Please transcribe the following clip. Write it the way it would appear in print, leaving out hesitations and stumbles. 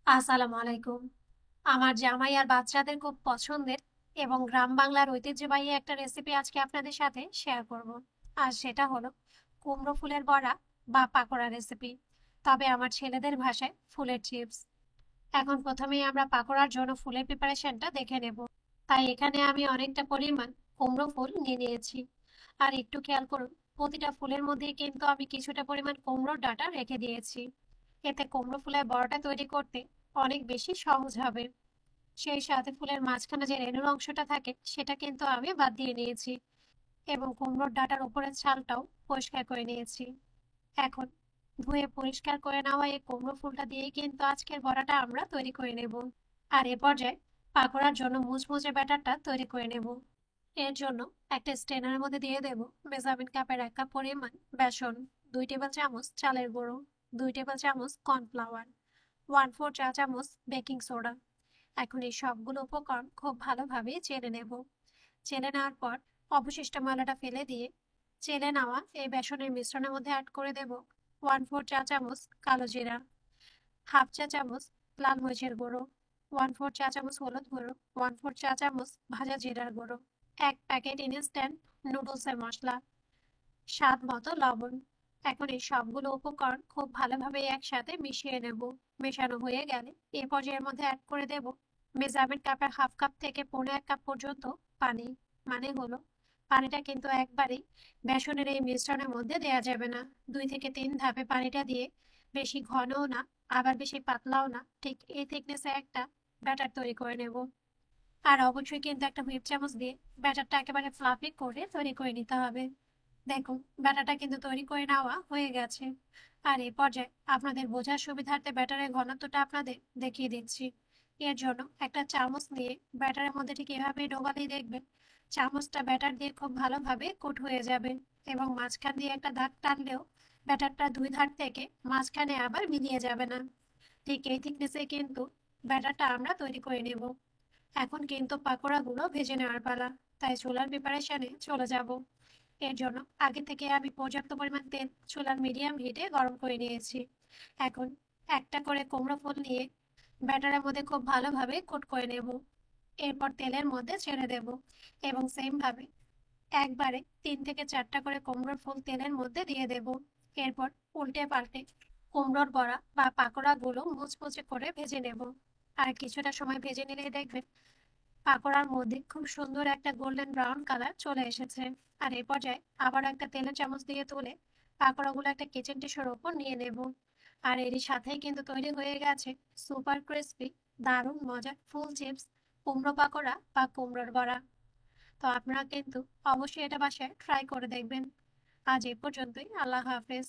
আসসালামু আলাইকুম। আমার জামাই আর বাচ্চাদের খুব পছন্দের এবং গ্রাম বাংলার ঐতিহ্যবাহী একটা রেসিপি আজকে আপনাদের সাথে শেয়ার করব। আর সেটা হলো কুমড়ো ফুলের বড়া বা পাকোড়া রেসিপি, তবে আমার ছেলেদের ভাষায় ফুলের চিপস। এখন প্রথমেই আমরা পাকোড়ার জন্য ফুলের প্রিপারেশনটা দেখে নেব। তাই এখানে আমি অনেকটা পরিমাণ কুমড়ো ফুল নিয়ে নিয়েছি। আর একটু খেয়াল করুন, প্রতিটা ফুলের মধ্যেই কিন্তু আমি কিছুটা পরিমাণ কুমড়োর ডাঁটা রেখে দিয়েছি। এতে কুমড়ো ফুলের বড়াটা তৈরি করতে অনেক বেশি সহজ হবে। সেই সাথে ফুলের মাঝখানে যে রেণুর অংশটা থাকে সেটা কিন্তু আমি বাদ দিয়ে নিয়েছি এবং কুমড়োর ডাঁটার উপরের ছালটাও পরিষ্কার করে নিয়েছি। এখন ধুয়ে পরিষ্কার করে নেওয়া এই কুমড়ো ফুলটা দিয়ে কিন্তু আজকের বড়াটা আমরা তৈরি করে নেব। আর এ পর্যায়ে পাকোড়ার জন্য মুচমুচে ব্যাটারটা তৈরি করে নেব। এর জন্য একটা স্ট্রেনারের মধ্যে দিয়ে দেব মেজারমেন্ট কাপের 1 কাপ পরিমাণ বেসন, 2 টেবিল চামচ চালের গুঁড়ো, 2 টেবিল চামচ কর্নফ্লাওয়ার, 1/4 চা চামচ বেকিং সোডা। এখন এই সবগুলো উপকরণ খুব ভালোভাবে চেলে নেব। চেলে নেওয়ার পর অবশিষ্ট ময়লাটা ফেলে দিয়ে চেলে নেওয়া এই বেসনের মিশ্রণের মধ্যে অ্যাড করে দেব 1/4 চা চামচ কালো জিরা, হাফ চা চামচ লাল মরিচের গুঁড়ো, 1/4 চা চামচ হলুদ গুঁড়ো, 1/4 চা চামচ ভাজা জিরার গুঁড়ো, 1 প্যাকেট ইনস্ট্যান্ট নুডলসের মশলা, স্বাদ মতো লবণ। এখন এই সবগুলো উপকরণ খুব ভালোভাবে একসাথে মিশিয়ে নেব। মেশানো হয়ে গেলে এ পর্যায়ের মধ্যে অ্যাড করে দেব মেজারমেন্ট কাপের 1/2 কাপ থেকে 1/4 কাপ পর্যন্ত পানি। মানে হলো, পানিটা কিন্তু একবারেই বেসনের এই মিশ্রণের মধ্যে দেওয়া যাবে না। 2 থেকে 3 ধাপে পানিটা দিয়ে, বেশি ঘনও না আবার বেশি পাতলাও না, ঠিক এই থিকনেসে একটা ব্যাটার তৈরি করে নেব। আর অবশ্যই কিন্তু একটা হুইপ চামচ দিয়ে ব্যাটারটা একেবারে ফ্লাফি করে তৈরি করে নিতে হবে। দেখুন, ব্যাটারটা কিন্তু তৈরি করে নেওয়া হয়ে গেছে। আর এই পর্যায়ে আপনাদের বোঝার সুবিধার্থে ব্যাটারের ঘনত্বটা আপনাদের দেখিয়ে দিচ্ছি। এর জন্য একটা চামচ নিয়ে ব্যাটারের মধ্যে ঠিক এভাবে ডোবালেই দেখবেন চামচটা ব্যাটার দিয়ে খুব ভালোভাবে কোট হয়ে যাবে এবং মাঝখান দিয়ে একটা দাগ টানলেও ব্যাটারটা 2 ধার থেকে মাঝখানে আবার মিলিয়ে যাবে না। ঠিক এই থিকনেসে কিন্তু ব্যাটারটা আমরা তৈরি করে নেব। এখন কিন্তু পাকোড়াগুলো ভেজে নেওয়ার পালা। তাই চুলার প্রিপারেশনে চলে যাব। এর জন্য আগে থেকে আমি পর্যাপ্ত পরিমাণ তেল চুলার মিডিয়াম হিটে গরম করে নিয়েছি। এখন একটা করে কুমড়ো ফুল নিয়ে ব্যাটারের মধ্যে খুব ভালোভাবে কোট করে নেব। এরপর তেলের মধ্যে ছেড়ে দেব এবং সেম ভাবে একবারে 3 থেকে 4টা করে কুমড়োর ফুল তেলের মধ্যে দিয়ে দেব। এরপর উল্টে পাল্টে কুমড়োর বড়া বা পাকোড়াগুলো মুচমুচে করে ভেজে নেব। আর কিছুটা সময় ভেজে নিলেই দেখবেন পাকোড়ার মধ্যে খুব সুন্দর একটা গোল্ডেন ব্রাউন কালার চলে এসেছে। আর এই পর্যায়ে আবার একটা তেলের চামচ দিয়ে তুলে পাকোড়াগুলো একটা কিচেন টিস্যুর ওপর নিয়ে নেব। আর এরই সাথেই কিন্তু তৈরি হয়ে গেছে সুপার ক্রিস্পি, দারুণ মজার ফুল চিপস কুমড়ো পাকোড়া বা কুমড়োর বড়া। তো আপনারা কিন্তু অবশ্যই এটা বাসায় ট্রাই করে দেখবেন। আজ এই পর্যন্তই। আল্লাহ হাফেজ।